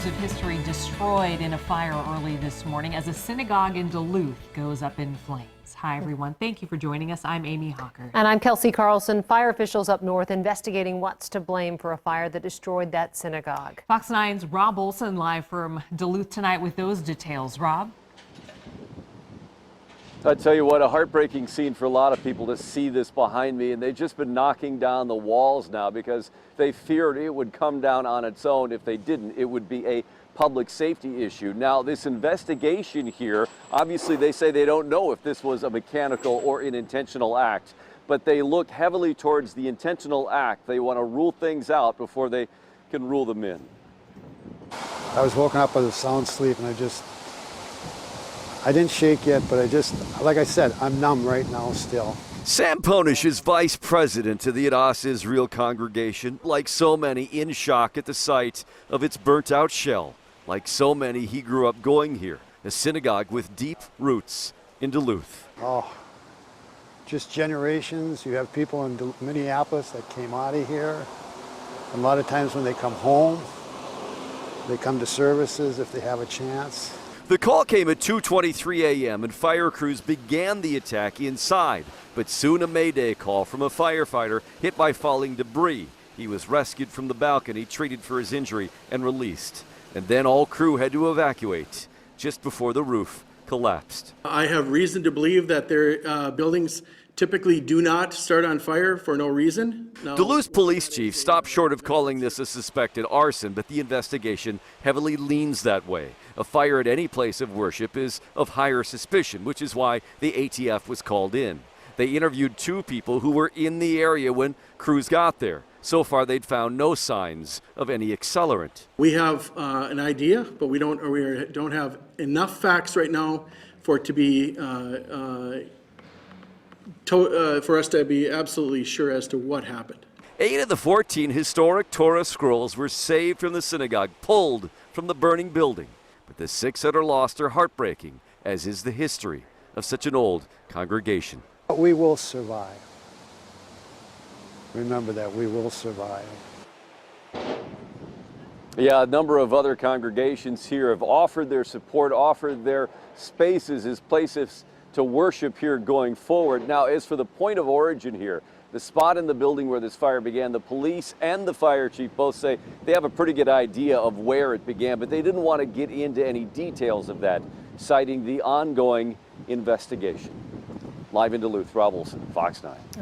years of history destroyed in a fire early this morning as a synagogue in Duluth goes up in flames. Hi, everyone. Thank you for joining us. I'm Amy Hawker. And I'm Kelsey Carlson. Fire officials up north investigating what's to blame for a fire that destroyed that synagogue. Fox 9's Rob Olson live from Duluth tonight with those details. Rob? I tell you what, a heartbreaking scene for a lot of people to see this behind me, and they've just been knocking down the walls now because they feared it would come down on its own. If they didn't, it would be a public safety issue. Now, this investigation here, obviously they say they don't know if this was a mechanical or an intentional act, but they look heavily towards the intentional act. They want to rule things out before they can rule them in. I was woken up with a sound sleep, and I didn't shake yet, but like I said, I'm numb right now still. Sam Ponish is vice president of the Adas Israel congregation. Like so many, in shock at the sight of its burnt-out shell. Like so many, he grew up going here, a synagogue with deep roots in Duluth. Oh, just generations. You have people in Minneapolis that came out of here. A lot of times when they come home, they come to services if they have a chance. The call came at 2:23 a.m. and fire crews began the attack inside, but soon a mayday call from a firefighter hit by falling debris. He was rescued from the balcony, treated for his injury, and released. And then all crew had to evacuate just before the roof collapsed. I have reason to believe that their buildings typically do not start on fire for no reason. No. Duluth police chief stopped short of calling this a suspected arson, but the investigation heavily leans that way. A fire at any place of worship is of higher suspicion, which is why the ATF was called in. They interviewed two people who were in the area when crews got there. So far, they'd found no signs of any accelerant. We have an idea, but we don't have enough facts right now for it to be for us to be absolutely sure as to what happened. 8 of the 14 historic Torah scrolls were saved from the synagogue, pulled from the burning building. But the 6 that are lost are heartbreaking, as is the history of such an old congregation. We will survive. Remember that, we will survive. Yeah, a number of other congregations here have offered their support, offered their spaces as places to worship here going forward. Now, as for the point of origin here, the spot in the building where this fire began, the police and the fire chief both say they have a pretty good idea of where it began, but they didn't want to get into any details of that, citing the ongoing investigation. Live in Duluth, Rob Olson, Fox 9.